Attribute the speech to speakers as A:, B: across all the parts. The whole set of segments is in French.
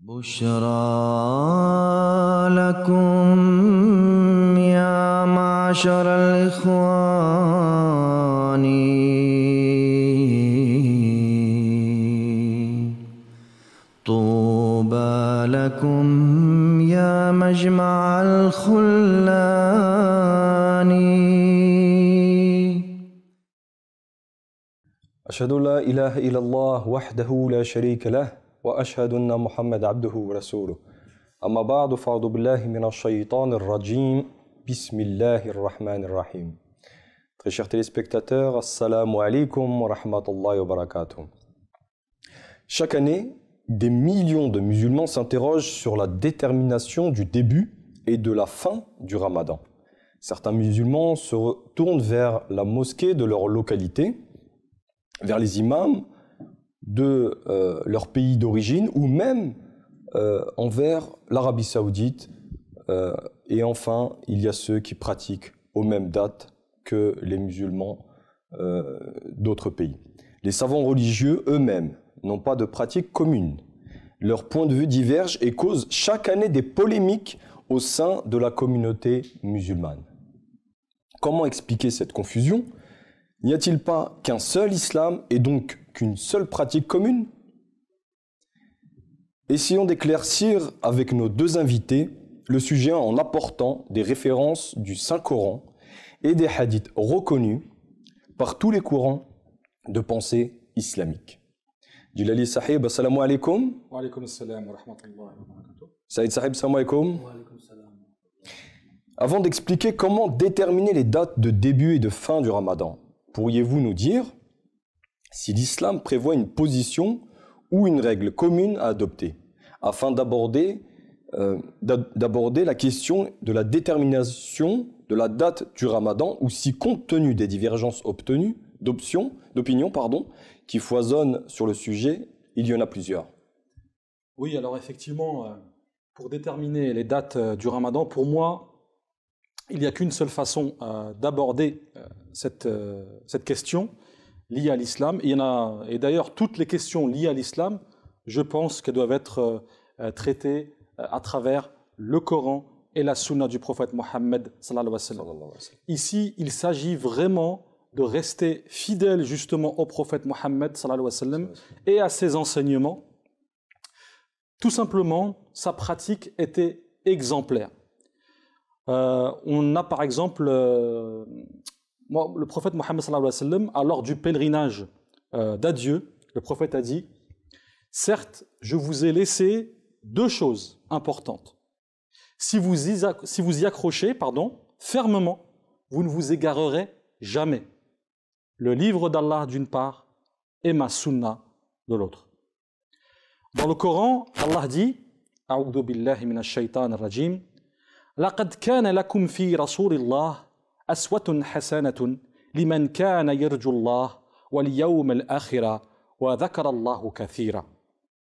A: بشرى لكم يا معشر الإخوان طوبى لكم يا مجمع الخلان
B: أشهد أن لا إله إلا الله وحده لا شريك له وأشهد أن محمد عبده ورسوله أما بعد فأعوذ بالله من الشيطان الرجيم بسم الله الرحمن الرحيم. Très chers téléspectateurs, assalamu alaikum wa rahmatullahi wa barakatuh. Chaque année, des millions de musulmans s'interrogent sur la détermination du début et de la fin du Ramadan. Certains musulmans se retournent vers la mosquée de leur localité, vers les imams de leur pays d'origine ou même envers l'Arabie Saoudite. Et enfin, il y a ceux qui pratiquent aux mêmes dates que les musulmans d'autres pays. Les savants religieux eux-mêmes n'ont pas de pratique commune. Leurs points de vue divergent et causent chaque année des polémiques au sein de la communauté musulmane. Comment expliquer cette confusion ? N'y a-t-il pas qu'un seul islam et donc qu'une seule pratique commune ? Essayons d'éclaircir avec nos deux invités le sujet en apportant des références du Saint-Coran et des hadiths reconnus par tous les courants de pensée islamique. Jilali Sahib, assalamu alaikum.
C: Wa alaikum assalam wa rahmatullahi wa barakatuh.
B: Saïd Sahib, assalamu alaikum.
C: Wa alaikum assalam.
B: Avant d'expliquer comment déterminer les dates de début et de fin du Ramadan, pourriez-vous nous dire si l'islam prévoit une position ou une règle commune à adopter afin d'aborder la question de la détermination de la date du Ramadan ou si, compte tenu des divergences d'opinion, qui foisonnent sur le sujet, il y en a plusieurs.
C: Oui, alors effectivement, pour déterminer les dates du Ramadan, pour moi, il n'y a qu'une seule façon d'aborder cette question liée à l'islam. Et d'ailleurs, toutes les questions liées à l'islam, je pense qu'elles doivent être traitées à travers le Coran et la Sunna du prophète Mohammed sallallahu alayhi wa sallam. Ici, il s'agit vraiment de rester fidèle justement au prophète Mohammed sallallahu alayhi wa sallam et à ses enseignements. Tout simplement, sa pratique était exemplaire. On a par exemple le prophète Mohammed sallallahu alayhi wa sallam, lors du pèlerinage d'adieu, le prophète a dit « Certes, je vous ai laissé deux choses importantes. Si vous y accrochez, fermement, vous ne vous égarerez jamais. Le livre d'Allah d'une part et ma sunna de l'autre. » Dans le Coran, Allah dit « A'udhu billahi minash shaitanir rajim » لقد كان لكم في رسول الله أسوة حسنة لمن كان يرجو الله واليوم الآخر وذكر الله كثيرا.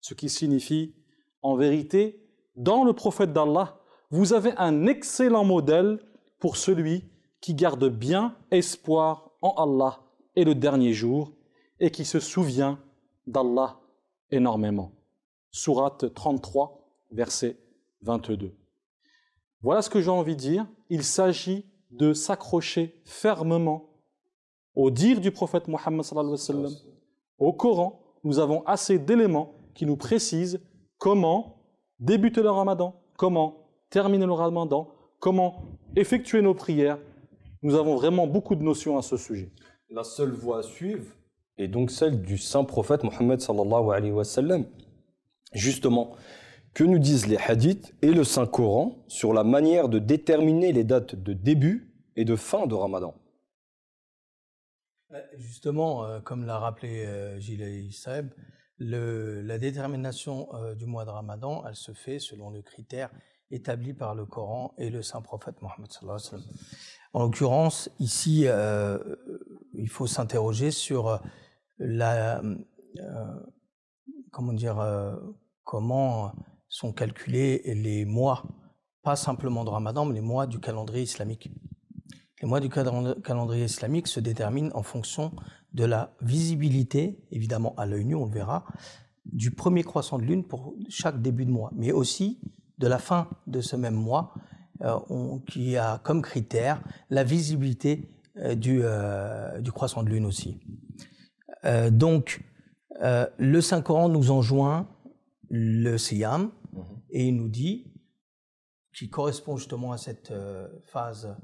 C: Ce qui signifie, en vérité, dans le prophète d'Allah, vous avez un excellent modèle pour celui qui garde bien espoir en Allah et le dernier jour et qui se souvient d'Allah énormément. Sourate 33, verset 22. Voilà ce que j'ai envie de dire. Il s'agit de s'accrocher fermement au dire du prophète Mohammed sallallahu alayhi wa sallam. Au Coran, nous avons assez d'éléments qui nous précisent comment débuter le Ramadan, comment terminer le Ramadan, comment effectuer nos prières. Nous avons vraiment beaucoup de notions à ce sujet.
B: La seule voie à suivre est donc celle du saint prophète Mohammed sallallahu alayhi wa sallam. Justement, que nous disent les hadiths et le Saint-Coran sur la manière de déterminer les dates de début et de fin de Ramadan?
D: Justement, comme l'a rappelé Jilali Saeb, la détermination du mois de Ramadan, elle se fait selon le critère établi par le Coran et le Saint-Prophète Mohammed sallallahu alayhi wa sallam. En l'occurrence, ici, il faut s'interroger sur comment sont calculés les mois, pas simplement de Ramadan, mais les mois du calendrier islamique. Les mois du calendrier islamique se déterminent en fonction de la visibilité, évidemment à l'œil nu, on le verra, du premier croissant de lune pour chaque début de mois, mais aussi de la fin de ce même mois, qui a comme critère la visibilité du croissant de lune aussi. Donc, le Saint-Coran nous enjoint le siyam, et il nous dit, qui correspond justement à cette phase,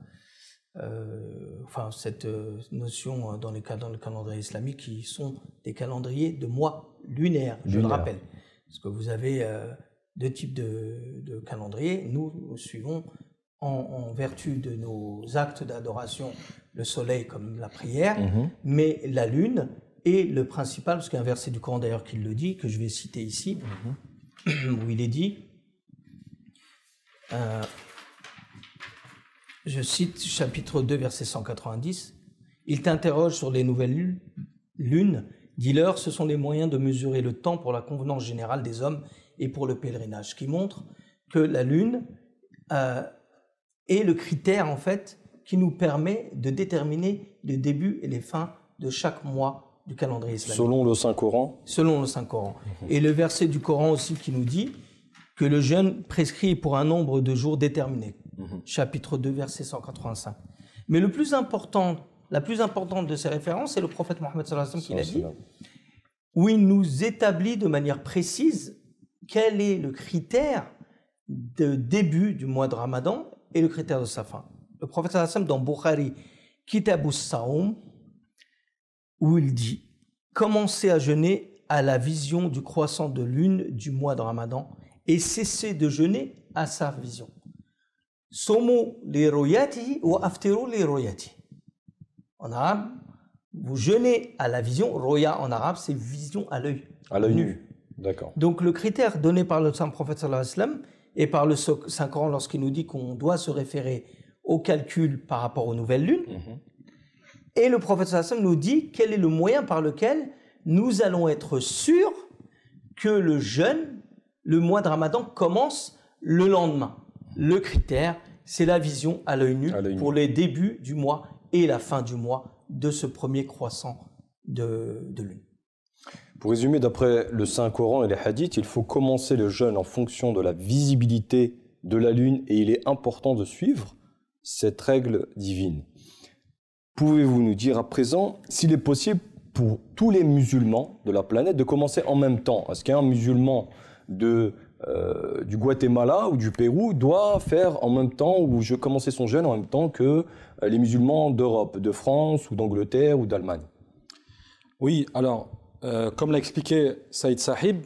D: cette notion dans le calendrier islamique, qui sont des calendriers de mois lunaires, je le rappelle. Parce que vous avez deux types de calendriers. Nous suivons, en vertu de nos actes d'adoration, le soleil comme la prière, mais la lune est le principal, parce qu'il y a un verset du Coran d'ailleurs qui le dit, que je vais citer ici, où il est dit, je cite chapitre 2, verset 190, « Il t'interroge sur les nouvelles lunes, dis-leur, ce sont les moyens de mesurer le temps pour la convenance générale des hommes et pour le pèlerinage. » Ce qui montre que la lune est le critère, en fait, qui nous permet de déterminer les débuts et les fins de chaque mois du calendrier islamique.
B: Selon le Saint-Coran. Selon
D: le Saint-Coran. Et le verset du Coran aussi qui nous dit que le jeûne prescrit pour un nombre de jours déterminé. Chapitre 2, verset 185. Mais la plus importante de ces références, c'est le prophète Mohammed sallallahu alayhi wa sallam qui l'a dit, où il nous établit de manière précise quel est le critère de début du mois de Ramadan et le critère de sa fin. Le prophète sallallahu alayhi wa sallam dans Bukhari, Kitab as-Sawm, où il dit « Commencez à jeûner à la vision du croissant de lune du mois de Ramadan et cessez de jeûner à sa vision. » Somu li royati ou aftiru li royati. En arabe, vous jeûnez à la vision. Roya en arabe, c'est vision à l'œil.
B: À l'œil nu. D'accord.
D: Donc le critère donné par le saint prophète sallallahu alayhi wa sallam et par le Saint-Coran lorsqu'il nous dit qu'on doit se référer au calcul par rapport aux nouvelles lunes. Et le prophète sallallahu alayhi wa sallam nous dit quel est le moyen par lequel nous allons être sûrs que le jeûne, le mois de Ramadan, commence le lendemain. Le critère, c'est la vision à l'œil nu pour les débuts du mois et la fin du mois de ce premier croissant de lune.
B: Pour résumer, d'après le Saint-Coran et les hadiths, il faut commencer le jeûne en fonction de la visibilité de la lune et il est important de suivre cette règle divine. Pouvez-vous nous dire à présent s'il est possible pour tous les musulmans de la planète de commencer en même temps? Est-ce qu'un musulman du Guatemala ou du Pérou doit faire en même temps ou commencer son jeûne en même temps que les musulmans d'Europe, de France ou d'Angleterre ou d'Allemagne?
C: Oui, alors, comme l'a expliqué Saïd Sahib,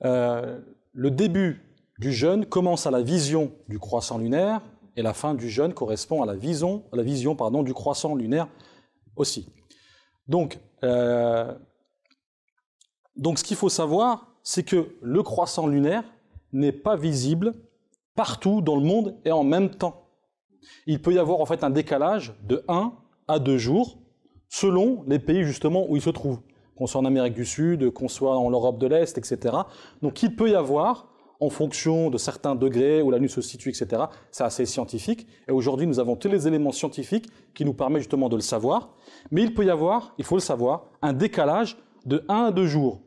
C: le début du jeûne commence à la vision du croissant lunaire et la fin du jeûne correspond à la vision du croissant lunaire aussi. Donc ce qu'il faut savoir, c'est que le croissant lunaire n'est pas visible partout dans le monde et en même temps. Il peut y avoir en fait un décalage de 1 à 2 jours selon les pays justement où il se trouve, qu'on soit en Amérique du Sud, qu'on soit en Europe de l'Est, etc. Donc il peut y avoir, en fonction de certains degrés où la lune se situe, etc., c'est assez scientifique. Et aujourd'hui, nous avons tous les éléments scientifiques qui nous permettent justement de le savoir. Mais il peut y avoir, il faut le savoir, un décalage de 1 à 2 jours.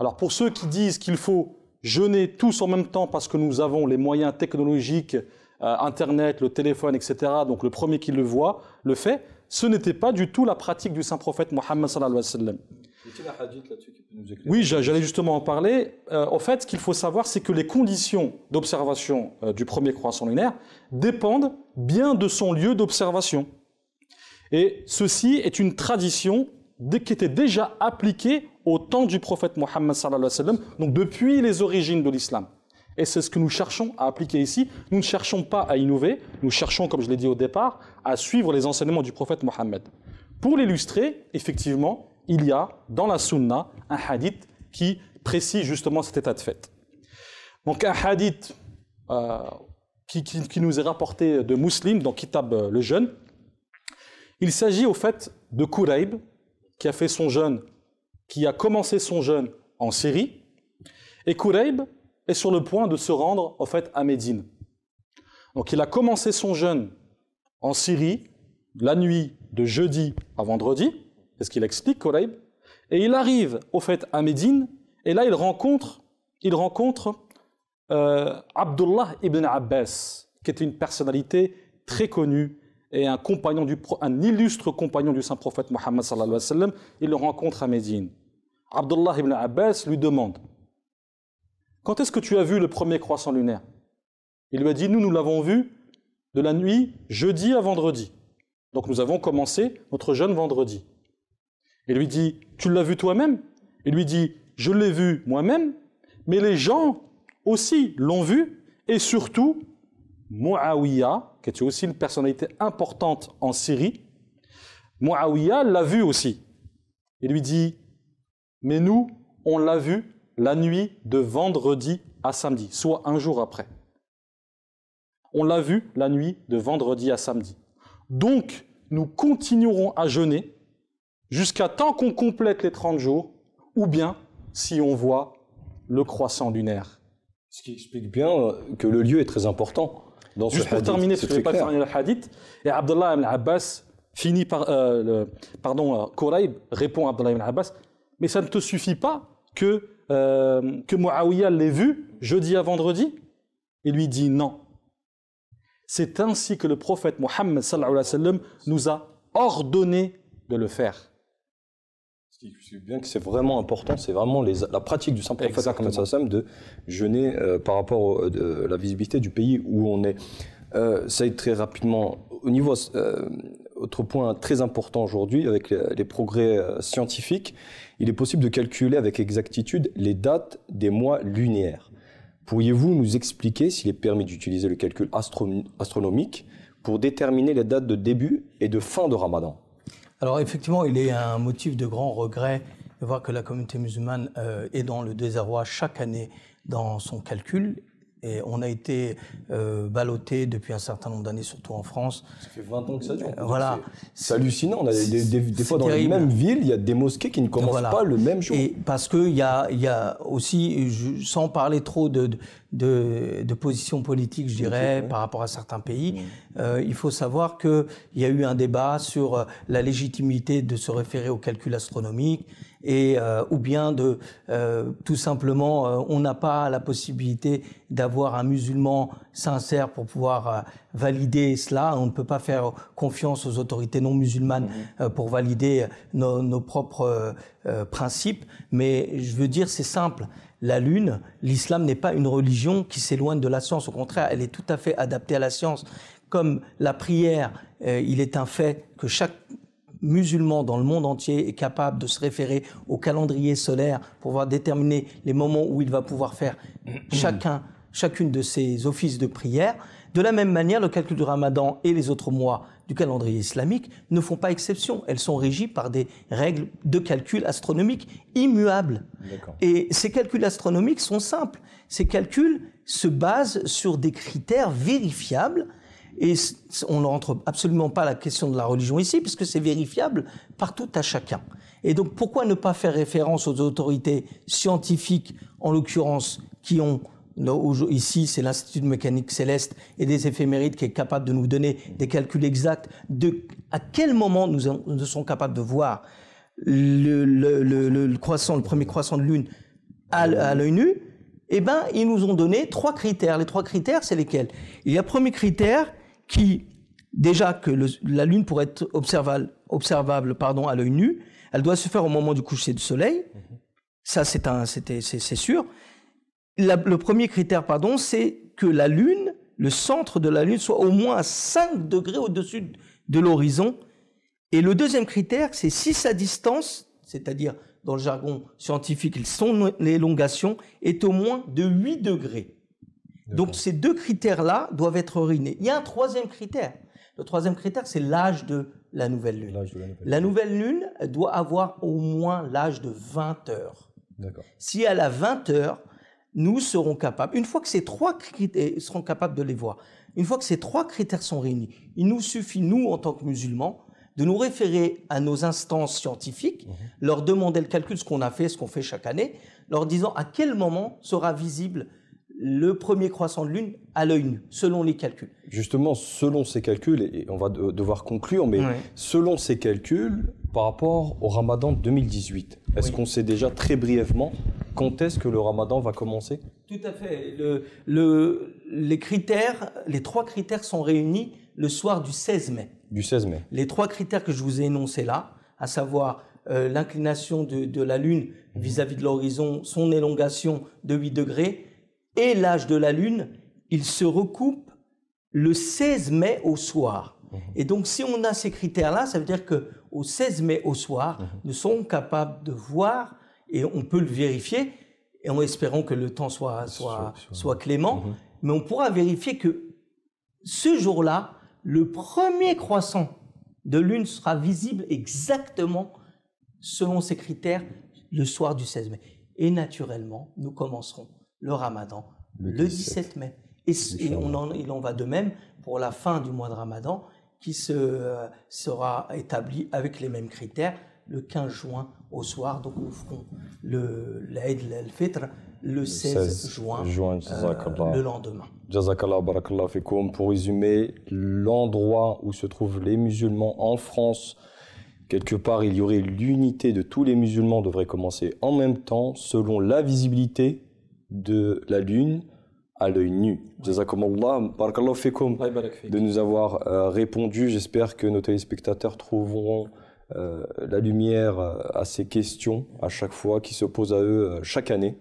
C: Alors pour ceux qui disent qu'il faut jeûner tous en même temps parce que nous avons les moyens technologiques, Internet, le téléphone, etc., donc le premier qui le voit, le fait, ce n'était pas du tout la pratique du Saint-Prophète Mohammed sallallahu alayhi wa sallam.
B: Y a-t-il un hadith là-dessus qui peut nous éclairer?
C: Oui, j'allais justement en parler. En fait, ce qu'il faut savoir, c'est que les conditions d'observation du premier croissant lunaire dépendent bien de son lieu d'observation. Et ceci est une tradition qui était déjà appliquée au temps du prophète Mohammed sallallahu alayhi wa sallam, donc depuis les origines de l'islam. Et c'est ce que nous cherchons à appliquer ici. Nous ne cherchons pas à innover, nous cherchons, comme je l'ai dit au départ, à suivre les enseignements du prophète Mohammed. Pour l'illustrer, effectivement, il y a dans la sunna un hadith qui précise justement cet état de fait. Donc un hadith qui nous est rapporté de Muslim dans Kitab le jeûne. Il s'agit au fait de Kurayb qui a fait son jeûne, qui a commencé son jeûne en Syrie, et Kurayb est sur le point de se rendre au fait à Médine. Donc il a commencé son jeûne en Syrie la nuit de jeudi à vendredi, c'est ce qu'il explique Kurayb, et il arrive au fait à Médine Et là, il rencontre Abdullah ibn Abbas, qui était une personnalité très connue et un illustre compagnon du saint prophète Mohammed sallallahu alayhi wa sallam. Il le rencontre à Médine. Abdullah ibn Abbas lui demande: quand est-ce que tu as vu le premier croissant lunaire? Il lui a dit: nous l'avons vu de la nuit jeudi à vendredi. Donc nous avons commencé notre jeûne vendredi. Il lui dit: tu l'as vu toi-même? Il lui dit: je l'ai vu moi-même, mais les gens aussi l'ont vu, et surtout Muawiyah, qui était aussi une personnalité importante en Syrie, Muawiyah l'a vu aussi. Il lui dit: mais nous, on l'a vu la nuit de vendredi à samedi, soit un jour après. On l'a vu la nuit de vendredi à samedi. Donc, nous continuerons à jeûner jusqu'à temps qu'on complète les 30 jours, ou bien si on voit le croissant lunaire.
B: Ce qui explique bien que le lieu est très important dans ce hadith.
C: Juste pour terminer, parce que je n'ai pas terminé le hadith, et Abdullah ibn Abbas finit par... Quraib répond à Abdullah ibn Abbas: mais ça ne te suffit pas que Muawiyah l'ait vu jeudi à vendredi? Il lui dit: non. C'est ainsi que le prophète Mohammed sallallahu alayhi wa sallam nous a ordonné de le faire.
B: Ce qui explique bien que c'est vraiment important, c'est vraiment la pratique du saint prophète Mohammed sallallahu alayhi wa sallam de jeûner par rapport à la visibilité du pays où on est. Ça aide très rapidement. Au niveau, autre point très important aujourd'hui, avec les progrès scientifiques, il est possible de calculer avec exactitude les dates des mois lunaires. Pourriez-vous nous expliquer s'il est permis d'utiliser le calcul astronomique pour déterminer les dates de début et de fin de Ramadan?
D: Alors effectivement, il est un motif de grand regret de voir que la communauté musulmane est dans le désarroi chaque année dans son calcul. Et on a été ballotté depuis un certain nombre d'années, surtout en France.
B: Ça fait 20 ans que ça dure.
D: Voilà.
B: C'est hallucinant. On a des fois, dans les mêmes villes, il y a des mosquées qui ne commencent pas le même jour.
D: Et parce qu'il y a aussi, sans parler trop de position politique, je dirais, par rapport à certains pays, il faut savoir qu'il y a eu un débat sur la légitimité de se référer au calcul astronomique. Ou bien tout simplement, on n'a pas la possibilité d'avoir un musulman sincère pour pouvoir valider cela. On ne peut pas faire confiance aux autorités non musulmanes pour valider nos propres principes. Mais je veux dire, c'est simple. La Lune, l'islam n'est pas une religion qui s'éloigne de la science. Au contraire, elle est tout à fait adaptée à la science. Comme la prière, il est un fait que chaque musulman dans le monde entier est capable de se référer au calendrier solaire pour pouvoir déterminer les moments où il va pouvoir faire chacune de ses offices de prière. De la même manière, le calcul du Ramadan et les autres mois du calendrier islamique ne font pas exception. Elles sont régies par des règles de calcul astronomique immuables. Et ces calculs astronomiques sont simples. Ces calculs se basent sur des critères vérifiables. Et on ne rentre absolument pas à la question de la religion ici, puisque c'est vérifiable partout à chacun. Et donc, pourquoi ne pas faire référence aux autorités scientifiques, en l'occurrence, qui ont, ici, c'est l'Institut de mécanique céleste et des éphémérides qui est capable de nous donner des calculs exacts de à quel moment nous sommes capables de voir le premier croissant de lune à l'œil nu. Eh bien, ils nous ont donné 3 critères. Les 3 critères, c'est lesquels? Il y a le premier critère qui, déjà que la Lune pourrait être observable à l'œil nu, elle doit se faire au moment du coucher du soleil. Ça, c'est sûr. Le premier critère, c'est que la Lune, le centre de la Lune, soit au moins à 5 degrés au-dessus de l'horizon. Et le deuxième critère, c'est si sa distance, c'est-à-dire dans le jargon scientifique, son élongation, est au moins de 8 degrés. Donc ces 2 critères-là doivent être réunis. Il y a un troisième critère. Le troisième critère, c'est l'âge de la nouvelle lune. La nouvelle lune doit avoir au moins l'âge de 20 heures. Si elle a 20 heures, nous serons capables, une fois que ces 3 critères seront capables de les voir, une fois que ces 3 critères sont réunis, il nous suffit, nous, en tant que musulmans, de nous référer à nos instances scientifiques, leur demander le calcul, ce qu'on a fait, ce qu'on fait chaque année, leur disant à quel moment sera visible le premier croissant de lune à l'œil nu, selon les calculs.
B: Justement, selon ces calculs, et on va devoir conclure, mais selon ces calculs, par rapport au Ramadan 2018, est-ce qu'on sait déjà très brièvement quand est-ce que le ramadan va commencer?
D: Tout à fait. Les critères, les 3 critères sont réunis le soir du 16 mai.
B: Du 16 mai.
D: Les 3 critères que je vous ai énoncés là, à savoir l'inclination de la Lune vis-à-vis de l'horizon, son élongation de 8 degrés et l'âge de la Lune, ils se recoupent le 16 mai au soir. Et donc, si on a ces critères-là, ça veut dire qu'au 16 mai au soir, nous sommes capables de voir, et on peut le vérifier, et en espérant que le temps soit clément, mais on pourra vérifier que ce jour-là, le premier croissant de lune sera visible exactement selon ces critères le soir du 16 mai. Et naturellement, nous commencerons le ramadan le 17 mai. Et il en va de même pour la fin du mois de ramadan qui sera établi avec les mêmes critères le 15 juin au soir. Donc nous ferons l'Aïd al-Fitr le 16 juin le lendemain.
B: Jazakallah, barakallah fikoum. Pour résumer, l'endroit où se trouvent les musulmans en France, quelque part il y aurait l'unité de tous les musulmans devrait commencer en même temps selon la visibilité de la lune à l'œil nu. Jazakumullah, barakallah fikoum de nous avoir répondu. J'espère que nos téléspectateurs trouveront la lumière à ces questions à chaque fois qui se posent à eux chaque année.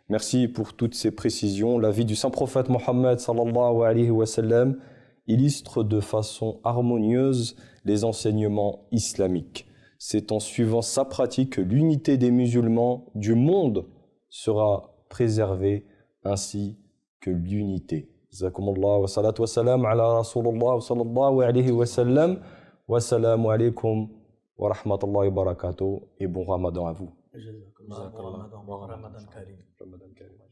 B: Merci pour toutes ces précisions. La vie du saint prophète Mohammed sallallahu alayhi wa sallam illustre de façon harmonieuse les enseignements islamiques. C'est en suivant sa pratique que l'unité des musulmans du monde sera préservée ainsi que l'unité. Jazakumullah wa salatu wa salam ala rasulullah sallallahu alayhi wa sallam. Wa salamu alaykum wa rahmatullahi wa barakatuh et bon ramadan à vous.
D: Ramadan Karim.
B: Ramadan Karim.